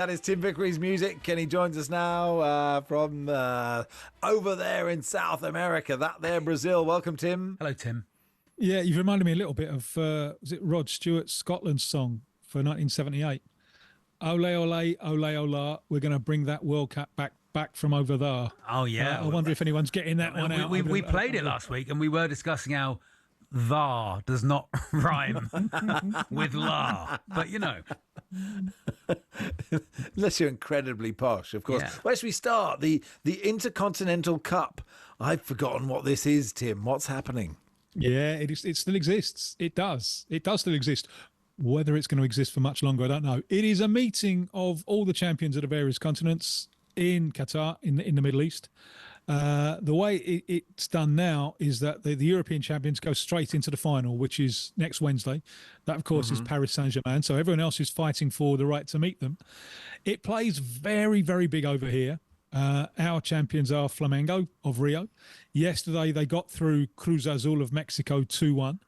That is Tim Vickery's music, and he joins us now from over there in South America. That there, Brazil. Welcome, Tim. Hello, Tim. Yeah, you've reminded me a little bit of, was it Rod Stewart's Scotland song for 1978? Ole, ole, ole, ola, we're going to bring that World Cup back from over there. Oh, yeah. I wonder if anyone's getting that one out. We played it last week, and we were discussing how "thar" does not rhyme with "la," but you know. Unless you're incredibly posh, of course. Yeah. Where should we start? The Intercontinental Cup. I've forgotten what this is, Tim. What's happening? Yeah, it still exists. It does still exist. Whether it's going to exist for much longer, I don't know. It is a meeting of all the champions of the various continents in Qatar, in the Middle East. The way it's done now is that the European champions go straight into the final, which is next Wednesday. That, of course, is Paris Saint-Germain. So everyone else is fighting for the right to meet them. It plays very, very big over here. Our champions are Flamengo of Rio. Yesterday, they got through Cruz Azul of Mexico 2-1.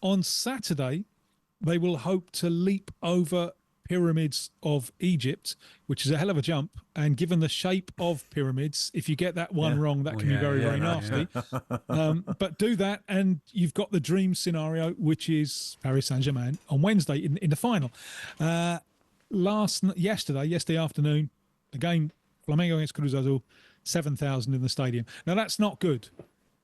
On Saturday, they will hope to leap over Pyramids of Egypt, which is a hell of a jump. And given the shape of pyramids, if you get that one wrong, that can be very, very nasty. But do that, and you've got the dream scenario, which is Paris Saint-Germain on Wednesday in the final. Yesterday afternoon, the game, Flamengo against Cruz Azul, 7,000 in the stadium. Now, that's not good.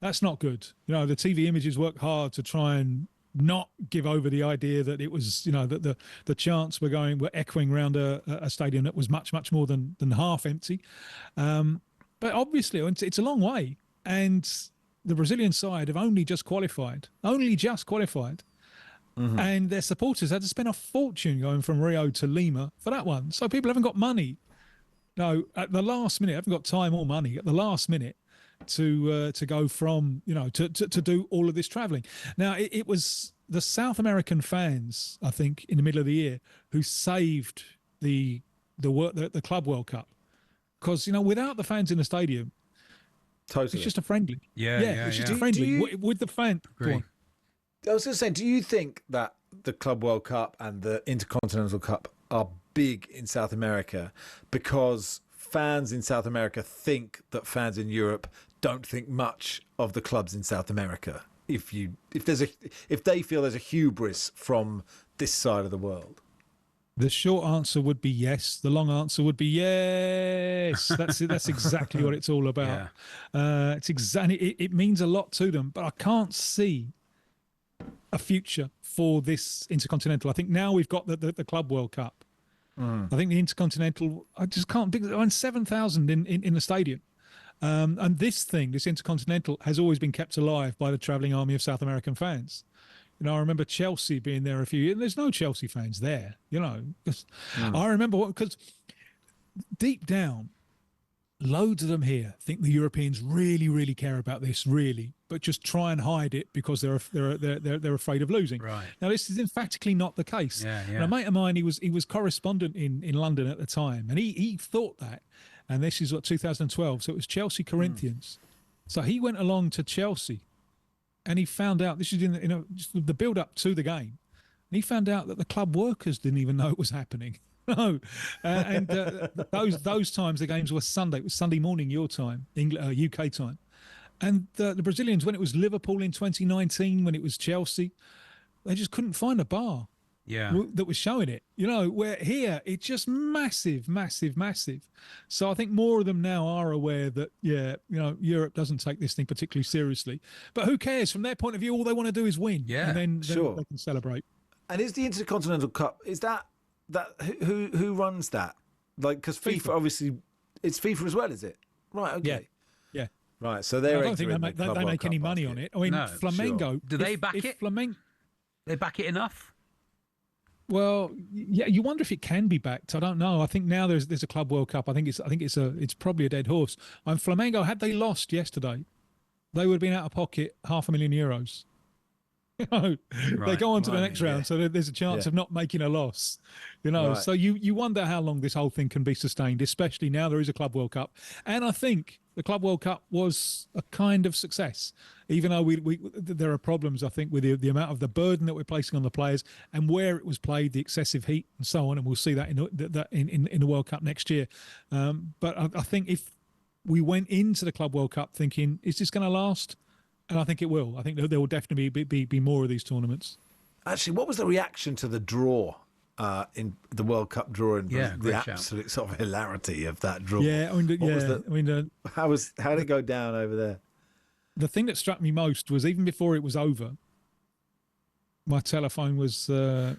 That's not good. You know, the TV images work hard to try and not give over the idea that it was, you know, that the chants were echoing around a stadium that was much, much more than half empty. But obviously, it's a long way. And the Brazilian side have only just qualified. And their supporters had to spend a fortune going from Rio to Lima for that one. So people haven't got money. No, at the last minute, haven't got time or money at the last minute to go from, you know, to do all of this travelling. Now, it was the South American fans, I think, in the middle of the year who saved the Club World Cup. Because, you know, without the fans in the stadium, totally, it's just a friendly. It's just a friendly. With the fan. I was going to say, do you think that the Club World Cup and the Intercontinental Cup are big in South America because fans in South America think that fans in Europe don't think much of the clubs in South America? If they feel there's a hubris from this side of the world? The short answer would be yes. The long answer would be yes. That's it. That's exactly what it's all about. Yeah. It means a lot to them, but I can't see a future for this Intercontinental. I think now we've got the Club World Cup. I think the Intercontinental, I just can't think. 7,000 in the stadium. And this Intercontinental, has always been kept alive by the travelling army of South American fans. You know, I remember Chelsea being there a few years. There's no Chelsea fans there, you know. I remember because deep down, loads of them here think the Europeans really, really care about this, really, but just try and hide it because they're afraid of losing. Right. Now, this is emphatically not the case. And a mate of mine, he was correspondent in London at the time, and he thought that. And this is 2012, so it was Chelsea Corinthians. So he went along to Chelsea, and he found out, this is just the build-up to the game, and he found out that the club workers didn't even know it was happening. No, and those times the games were Sunday. It was Sunday morning your time, UK time, and the Brazilians, when it was Liverpool in 2019, when it was Chelsea, they just couldn't find a bar that was showing it. You know, where here it's just massive, massive, massive. So I think more of them now are aware that Europe doesn't take this thing particularly seriously. But who cares? From their point of view, all they want to do is win. Yeah, and then they can celebrate. And is the Intercontinental Cup, is that who runs that? Like, because FIFA obviously, it's FIFA as well, is it? Right. Okay. Yeah. Right. So they're. I don't think they make any money on it. I mean, no, Flamengo. Sure. Do they back it? They back it enough? Well, yeah. You wonder if it can be backed. I don't know. I think now there's a Club World Cup. I think it's probably a dead horse. And Flamengo, had they lost yesterday, they would have been out of pocket €500,000. They go on to the next round, yeah. so there's a chance of not making a loss. Right. So you wonder how long this whole thing can be sustained, especially now there is a Club World Cup. And I think the Club World Cup was a kind of success, even though there are problems, I think, with the amount of the burden that we're placing on the players and where it was played, the excessive heat and so on. And we'll see that in the World Cup next year. But I think if we went into the Club World Cup thinking, is this going to last? And I think it will. I think there will definitely be more of these tournaments. Actually, what was the reaction to the draw in the World Cup draw? And the absolute sort of hilarity of that draw. Yeah, how did it go down over there? The thing that struck me most was even before it was over, my telephone was and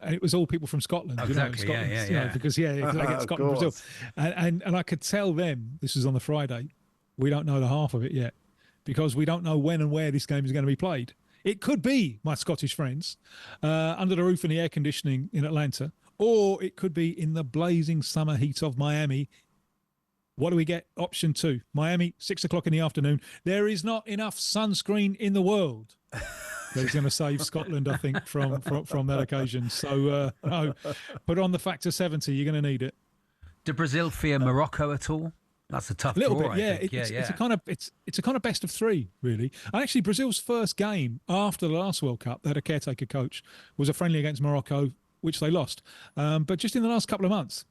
it was all people from Scotland. Exactly. Scotland, because they get Scotland, Brazil, and I could tell them, this was on the Friday, we don't know the half of it yet, because we don't know when and where this game is going to be played. It could be, my Scottish friends, under the roof in the air conditioning in Atlanta, or it could be in the blazing summer heat of Miami. What do we get? Option 2, Miami, 6 o'clock in the afternoon. There is not enough sunscreen in the world. That's going to save Scotland, I think, from that occasion. So, no, put on the factor 70. You're going to need it. Do Brazil fear Morocco at all? That's a tough little draw, bit, yeah. I think. It's a kind of best of 3, really. And actually, Brazil's first game after the last World Cup, they had a caretaker coach, was a friendly against Morocco, which they lost. But just in the last couple of months,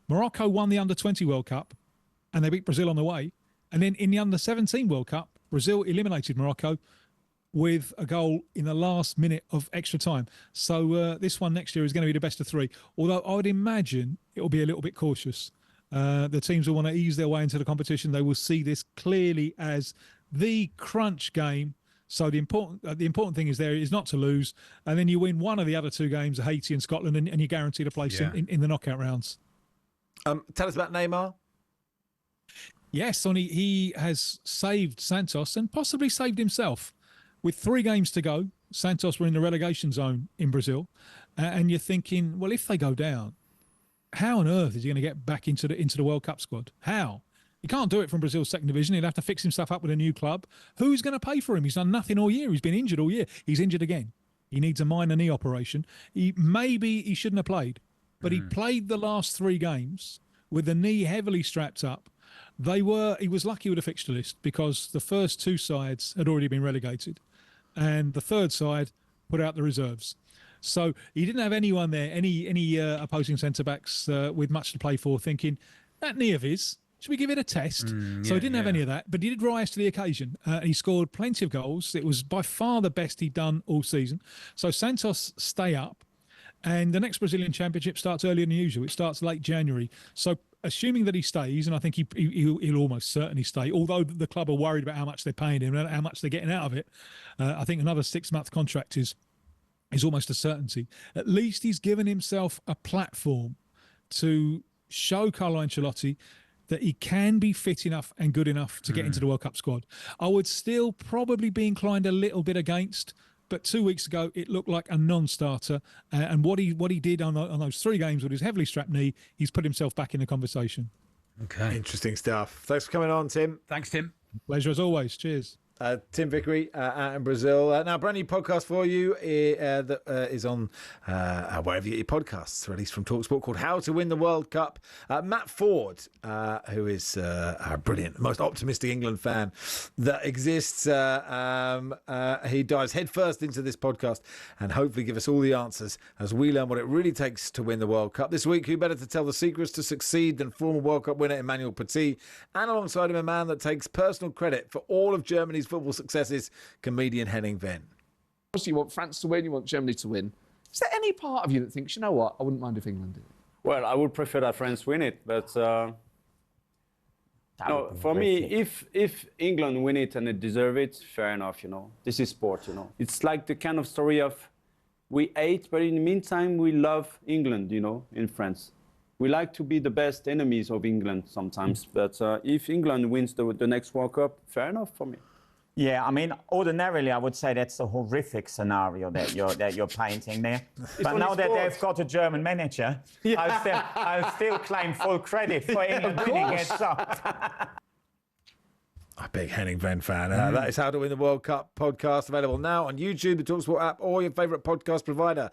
Morocco won the Under-20 World Cup, and they beat Brazil on the way. And then in the Under-17 World Cup, Brazil eliminated Morocco with a goal in the last minute of extra time. So this one next year is going to be the best of 3. Although I would imagine it will be a little bit cautious. The teams will want to ease their way into the competition. They will see this clearly as the crunch game. So the important thing is not to lose. And then you win one of the other 2 games, Haiti and Scotland, and you're guaranteed a place in the knockout rounds. Tell us about Neymar. Yes, Sonny, he has saved Santos and possibly saved himself. With 3 games to go, Santos were in the relegation zone in Brazil. And you're thinking, well, if they go down, how on earth is he going to get back into the World Cup squad? How? He can't do it from Brazil's second division. He'll have to fix himself up with a new club. Who's going to pay for him? He's done nothing all year. He's been injured all year. He's injured again. He needs a minor knee operation. Maybe he shouldn't have played, but he played the last 3 games with the knee heavily strapped up. He was lucky with the fixture list because the first 2 sides had already been relegated, and the third side put out the reserves. So he didn't have anyone there, any opposing centre-backs with much to play for, thinking, that knee of his, should we give it a test? So he didn't have any of that, but he did rise to the occasion. He scored plenty of goals. It was by far the best he'd done all season. So Santos stay up, and the next Brazilian Championship starts earlier than usual. It starts late January. So assuming that he stays, and I think he'll almost certainly stay, although the club are worried about how much they're paying him and how much they're getting out of it, I think another 6-month contract is almost a certainty. At least he's given himself a platform to show Carlo Ancelotti that he can be fit enough and good enough to get into the World Cup squad. I would still probably be inclined a little bit against, but 2 weeks ago it looked like a non-starter. And what he did on those 3 games with his heavily strapped knee, he's put himself back in the conversation. Okay. Interesting stuff. Thanks for coming on, Tim. Thanks, Tim. Pleasure as always. Cheers. Tim Vickery out in Brazil. Now, brand new podcast for you that is on wherever you get your podcasts, released from talkSPORT, called How to Win the World Cup. Matt Ford, who is a brilliant, most optimistic England fan that exists, he dives headfirst into this podcast and hopefully give us all the answers as we learn what it really takes to win the World Cup. This week, who better to tell the secrets to succeed than former World Cup winner Emmanuel Petit, and alongside him a man that takes personal credit for all of Germany's football successes, comedian Henning Venn. Obviously, you want France to win, you want Germany to win. Is there any part of you that thinks, you know what, I wouldn't mind if England did it? Well, I would prefer that France win it, but no, for me, if England win it and they deserve it, fair enough, you know. This is sport, you know. It's like the kind of story of we hate, but in the meantime, we love England, you know, in France. We like to be the best enemies of England sometimes, but if England wins the next World Cup, fair enough for me. Yeah, I mean, ordinarily I would say that's a horrific scenario that you're painting there. But now that they've got a German manager, I'll still claim full credit for England winning it. So. A big Henning Venn fan. That is How to Win the World Cup podcast, available now on YouTube, the talkSPORT app, or your favourite podcast provider.